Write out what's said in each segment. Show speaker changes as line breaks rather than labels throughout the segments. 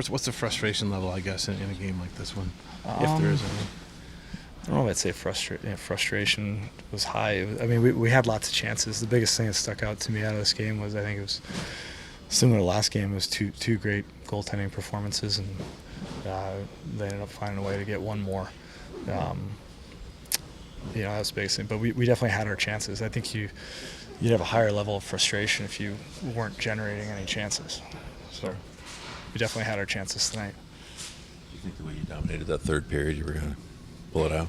What's the frustration level, I guess, in a game like this one, if there
Um,
is any?
I don't know if I'd say frustration was high. I mean, we had lots of chances. The biggest thing that stuck out to me out of this game was I think it was similar to last game. It was two great goaltending performances, and they ended up finding a way to get one more. That was the biggest thing. But we definitely had our chances. I think you'd have a higher level of frustration if you weren't generating any chances. So we definitely had our chances tonight.
Do you think the way you dominated that third period, you were going to pull it out?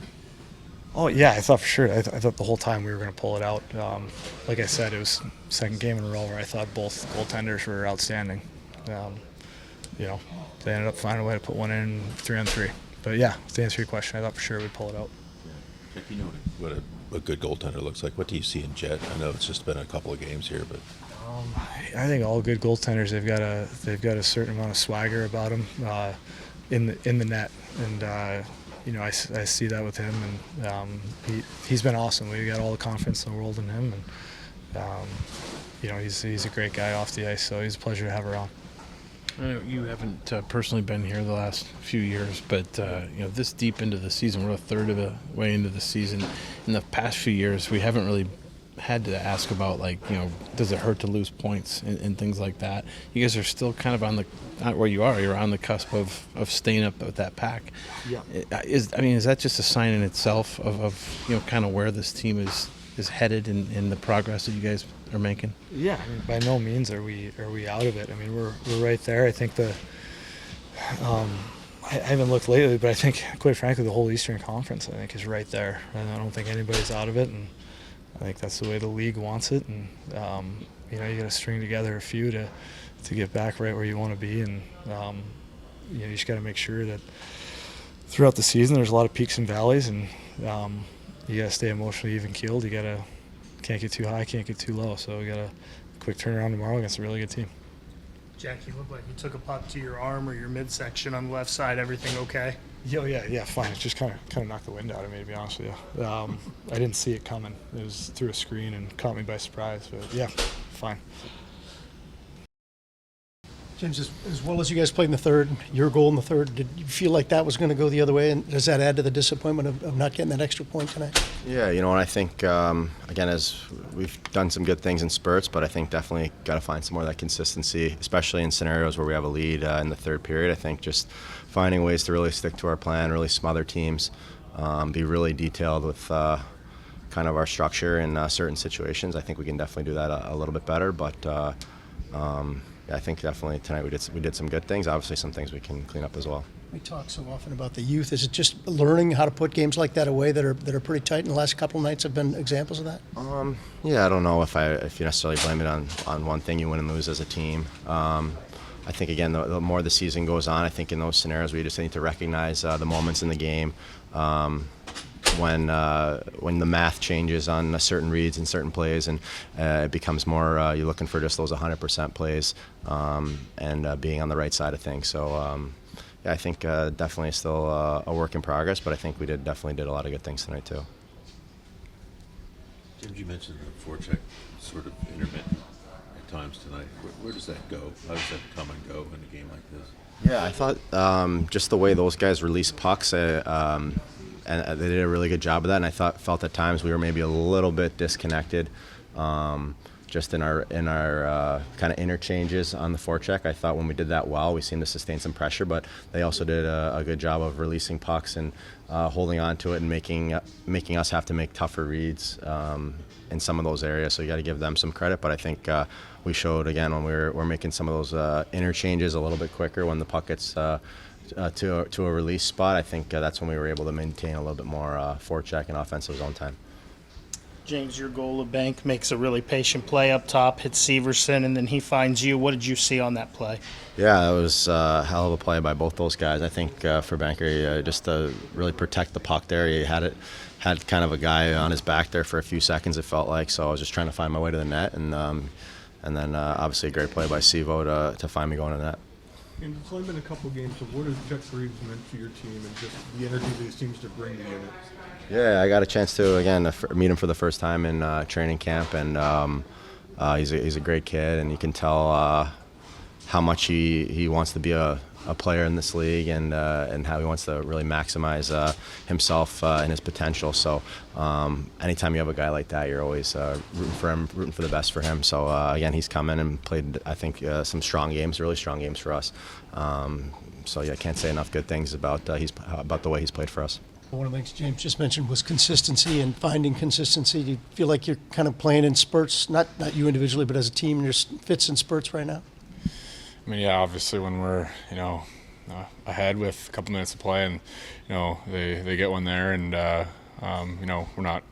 Oh, yeah, I thought for sure. I thought the whole time we were going to pull it out. Like I said, it was second game in a row where I thought both goaltenders were outstanding. They ended up finding a way to put one in 3-on-3. But, yeah, to answer your question, I thought for sure we'd pull it out.
Jack, you know what a good goaltender looks like. What do you see in Jet? I know it's just been a couple of games here, but
I think all good goaltenders, they've got a certain amount of swagger about them in the net, and I see that with him, and he's been awesome. We got all the confidence in the world in him, and he's a great guy off the ice, so he's a pleasure to have around.
I know you haven't personally been here the last few years, but this deep into the season, we're a third of the way into the season. In the past few years, we haven't really had to ask about does it hurt to lose points and things like that. You guys are still kind of not where you are. You're on the cusp of staying up with that pack.
Yeah.
Is that just a sign in itself of kind of where this team is headed in the progress that you guys are making?
Yeah, I mean, by no means are we out of it. I mean, we're right there. I think I haven't looked lately, but I think, quite frankly, the whole Eastern Conference, I think, is right there. And I don't think anybody's out of it, and I think that's the way the league wants it. And you got to string together a few to get back right where you want to be, and you just got to make sure that throughout the season there's a lot of peaks and valleys, and you got to stay emotionally even keeled. Can't get too high, can't get too low. So we got a quick turnaround tomorrow against a really good team.
Jack, you look like you took a puck to your arm or your midsection on the left side. Everything okay?
Yeah, fine. It just kind of knocked the wind out of me, to be honest with you. I didn't see it coming. It was through a screen and caught me by surprise. But yeah, fine.
James, as well as you guys played in the third, your goal in the third, did you feel like that was going to go the other way? And does that add to the disappointment of not getting that extra point tonight?
Yeah, and I think, again, as we've done some good things in spurts, but I think definitely got to find some more of that consistency, especially in scenarios where we have a lead in the third period. I think just finding ways to really stick to our plan, really smother teams, be really detailed with kind of our structure in certain situations. I think we can definitely do that a little bit better, but I think definitely tonight we did some good things. Obviously, some things we can clean up as well.
We talk so often about the youth. Is it just learning how to put games like that away that are pretty tight? And the last couple of nights have been examples of that.
Yeah, I don't know if you necessarily blame it on one thing. You win and lose as a team. I think again, the more the season goes on, I think in those scenarios we just need to recognize the moments in the game. When the math changes on certain reads and certain plays, and it becomes more you're looking for just those 100% plays and being on the right side of things. So I think definitely still a work in progress, but I think we definitely did a lot of good things tonight too.
James, you mentioned the forecheck sort of intermittent at times tonight. Where does that go? How does that come and go in a game like this?
Yeah, I thought just the way those guys release pucks, and they did a really good job of that. And I felt at times we were maybe a little bit disconnected, just in our kind of interchanges on the forecheck. I thought when we did that well, we seemed to sustain some pressure, but they also did a good job of releasing pucks and holding on to it and making us have to make tougher reads in some of those areas. So you got to give them some credit. But I think we showed again when we're making some of those interchanges a little bit quicker when the puck gets to a release spot. I think that's when we were able to maintain a little bit more forecheck and offensive zone time.
James, your goal of Bank makes a really patient play up top, hits Severson, and then he finds you. What did you see on that play?
Yeah, that was a hell of a play by both those guys. I think for Banker, just to really protect the puck there, he had kind of a guy on his back there for a few seconds, it felt like. So I was just trying to find my way to the net, and then obviously a great play by Sevo to find me going to the net.
And it's only been a couple games, so what has Jack Reeves meant to your team and just the energy that he seems to bring to the unit?
Yeah, I got a chance to, again, meet him for the first time in training camp, and he's a great kid, and you can tell how much he wants to be a a player in this league, and how he wants to really maximize himself and his potential. So anytime you have a guy like that, you're always rooting for him, rooting for the best for him. So again, he's come in and played, I think, some strong games, really strong games for us. So yeah, I can't say enough good things about the way he's played for us.
One of the things James just mentioned was consistency and finding consistency. Do you feel like you're kind of playing in spurts, not you individually, but as a team, your fits in spurts right now?
I mean, yeah, obviously when we're, ahead with a couple minutes to play and, they get one there and, we're not,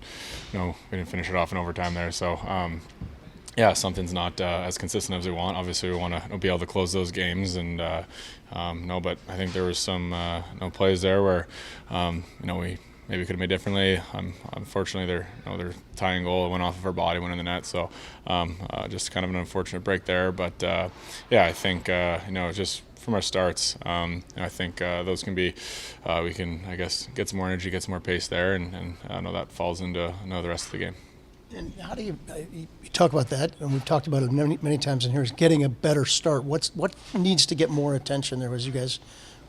we didn't finish it off in overtime there. So, yeah, something's not as consistent as we want. Obviously, we want to be able to close those games, and but I think there was some plays there where we maybe could have made differently. Unfortunately, their tying goal went off of our body, went in the net. So just kind of an unfortunate break there. But I think just from our starts, I think those can be we can, I guess, get some more energy, get some more pace there, and I know that falls into the rest of the game.
And how do you talk about that? And we've talked about it many times in here. Is getting a better start. What needs to get more attention there as you guys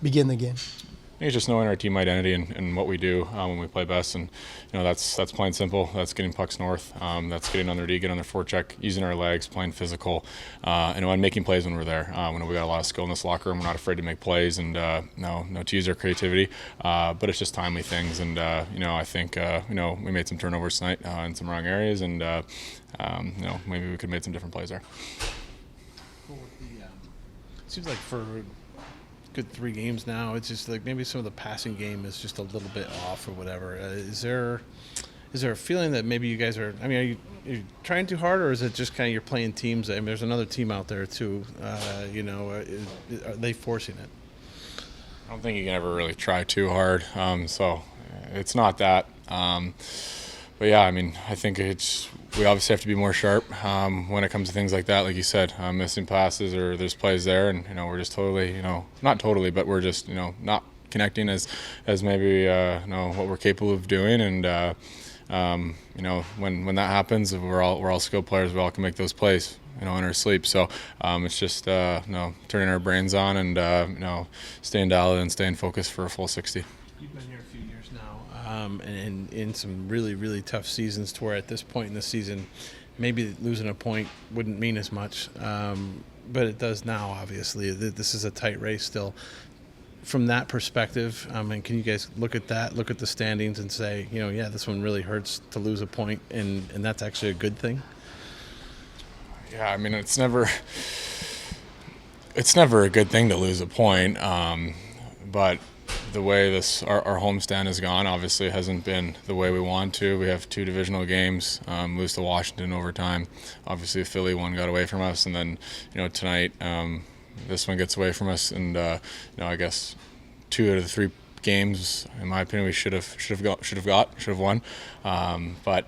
begin the game?
I think it's just knowing our team identity and what we do when we play best, and that's plain simple. That's getting pucks north. That's getting on their D, getting on their forecheck, using our legs, playing physical, and making plays when we're there. We got a lot of skill in this locker room. We're not afraid to make plays and to use our creativity. But it's just timely things, and I think we made some turnovers tonight in some wrong areas, and maybe we could have made some different plays there.
Seems like for good 3 games now, it's just like maybe some of the passing game is just a little bit off or whatever. Is there a feeling that maybe you guys are you trying too hard, or is it just kind of you're playing teams? I mean, there's another team out there too. Are they forcing it?
I don't think you can ever really try too hard. So it's not that. But yeah, I mean, I think we obviously have to be more sharp when it comes to things like that. Like you said, missing passes or there's plays there, and we're just totally, not totally, but we're just, not connecting as maybe what we're capable of doing. And when that happens, we're all skilled players. We all can make those plays, in our sleep. So it's just turning our brains on and staying dialed and staying focused for a full 60.
You've been here a few years now, and in some really, really tough seasons to where at this point in the season, maybe losing a point wouldn't mean as much, but it does now, obviously. This is a tight race still. From that perspective, can you guys look at the standings and say, this one really hurts to lose a point, and that's actually a good thing?
Yeah, I mean, it's never a good thing to lose a point, but the way our homestand has gone obviously hasn't been the way we want to. We have 2 divisional games, lose to Washington overtime. Obviously, the Philly one got away from us, and then tonight this one gets away from us. And I guess 2 out of the 3 games, in my opinion, we should have won. But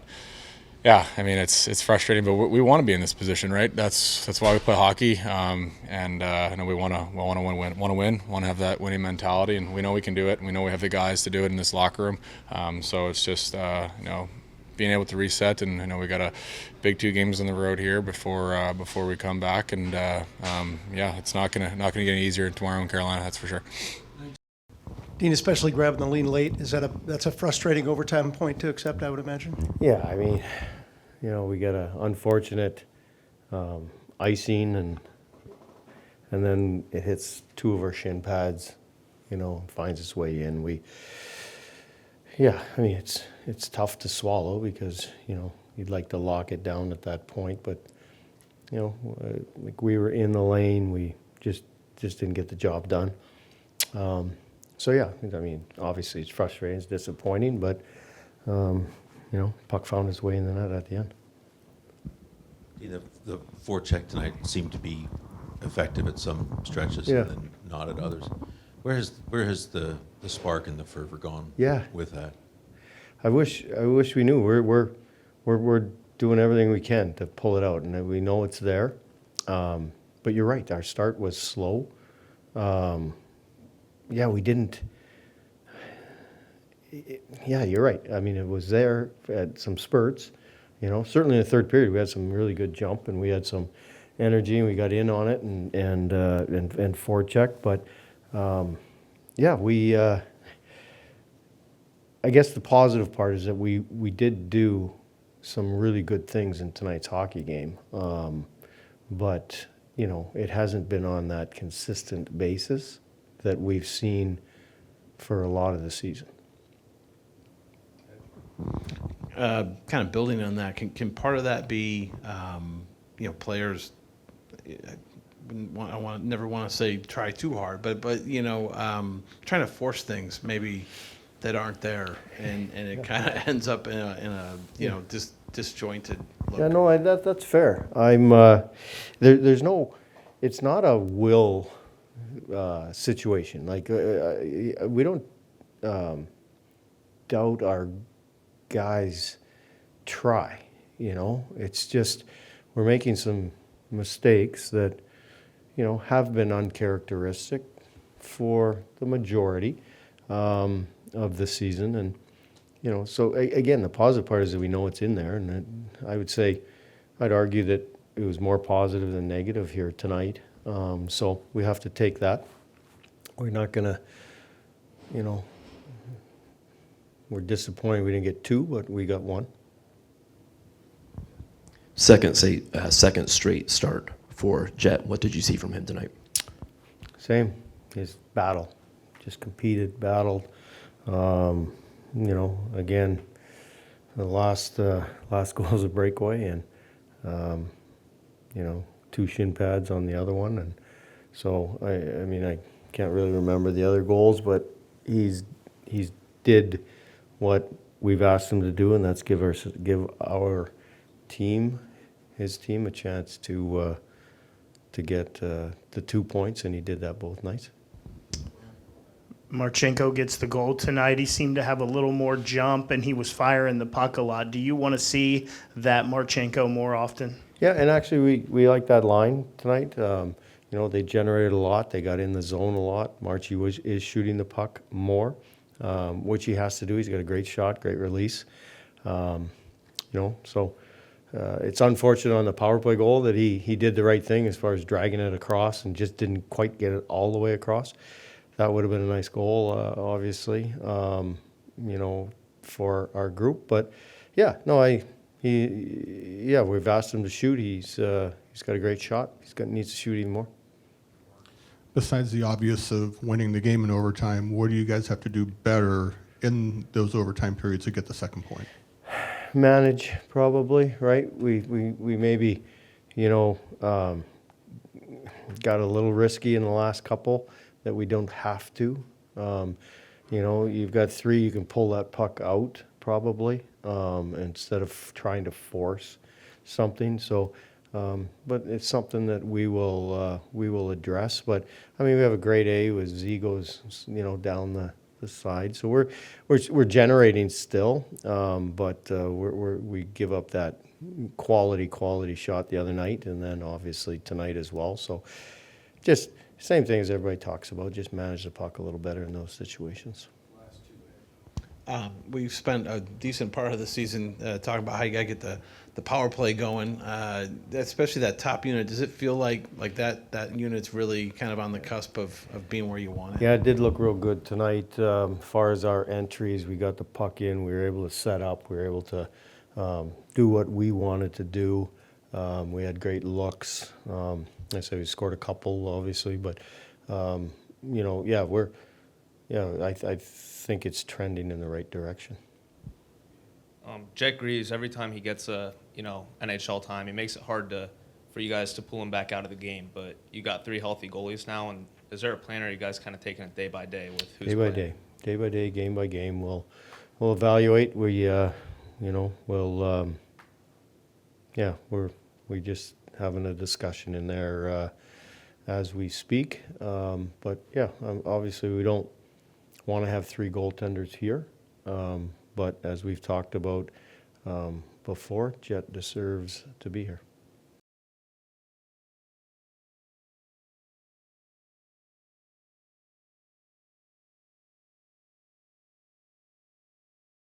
yeah, I mean, it's frustrating, but we want to be in this position, right? That's why we play hockey, and we want to win, want to have that winning mentality, and we know we can do it. And we know we have the guys to do it in this locker room. So it's just being able to reset, and we got a big 2 games on the road here before we come back, and it's not gonna get any easier tomorrow in Carolina, that's for sure.
Dean, especially grabbing the lead late, that's a frustrating overtime point to accept, I would imagine?
Yeah, I mean, we got an unfortunate icing, and then it hits 2 of our shin pads, finds its way in. I mean, it's tough to swallow because, you'd like to lock it down at that point, but, like we were in the lane, we just didn't get the job done. So yeah, I mean, obviously it's frustrating, it's disappointing, but puck found its way in the net at the end.
The forecheck tonight seemed to be effective at some stretches,
Yeah.
and then not at others. Where has the spark and the fervor gone?
Yeah.
With that?
I wish we knew. We're doing everything we can to pull it out, and we know it's there. But you're right, our start was slow. We didn't. You're right. I mean, it was there at some spurts. Certainly in the third period, we had some really good jump, and we had some energy, and we got in on it and forecheck. But yeah, we. I guess the positive part is that we did do some really good things in tonight's hockey game, but you know it hasn't been on that consistent basis that we've seen for a lot of the season.
Kind of building on that, can part of that be, players? Never want to say try too hard, but trying to force things maybe that aren't there, and it kind of ends up in a disjointed look.
Yeah, no, that's fair. There's no, it's not a will situation. Like we don't doubt our guys try. It's just we're making some mistakes that have been uncharacteristic for the majority of the season, and so again, the positive part is that we know it's in there, and I'd argue that it was more positive than negative here tonight. So we have to take that. We're not gonna, we're disappointed we didn't get 2, but we got 1.
Second straight start for Jet. What did you see from him tonight?
Same, his battle, just competed, battled. Again, the last goal was a breakaway, and 2 shin pads on the other one, and so I can't really remember the other goals, but he's did what we've asked him to do, and that's give our team, his team, a chance to get the 2 points, and he did that both nights.
Marchenko gets the goal tonight. He seemed to have a little more jump, and he was firing the puck a lot. Do you want to see that Marchenko more often?
Yeah, and actually we like that line tonight. They generated a lot. They got in the zone a lot. Marchie is shooting the puck more, which he has to do. He's got a great shot, great release. So it's unfortunate on the power play goal that he did the right thing as far as dragging it across and just didn't quite get it all the way across. That would have been a nice goal, obviously, for our group. But yeah, no, we've asked him to shoot. He's got a great shot. Needs to shoot even more.
Besides the obvious of winning the game in overtime, what do you guys have to do better in those overtime periods to get the second point?
Manage, probably, right? We maybe, got a little risky in the last couple that we don't have to. You've got 3, you can pull that puck out probably, instead of trying to force something. So, but it's something that we will address. But we have a grade A with Z goes, down the side. So we're generating still, but we give up that quality shot the other night, and then obviously tonight as well. So just same thing as everybody talks about, just manage the puck a little better in those situations.
We've spent a decent part of the season talking about how you got to get the power play going, especially that top unit. Does it feel like that unit's really kind of on the cusp of being where you want it?
Yeah, it did look real good tonight. As far as our entries, we got the puck in, we were able to set up, we were able to do what we wanted to do. We had great looks. I say we scored a couple, obviously, but I think it's trending in the right direction.
Jet Greaves, every time he gets a NHL time, he makes it hard for you guys to pull him back out of the game. But you got 3 healthy goalies now, and is there a plan, or are you guys kind of taking it day by day with who's playing?
Day by day, game by game. We'll evaluate. We're just having a discussion in there as we speak. But yeah, obviously we don't want to have 3 goaltenders here. But as we've talked about before, Jet deserves to be here.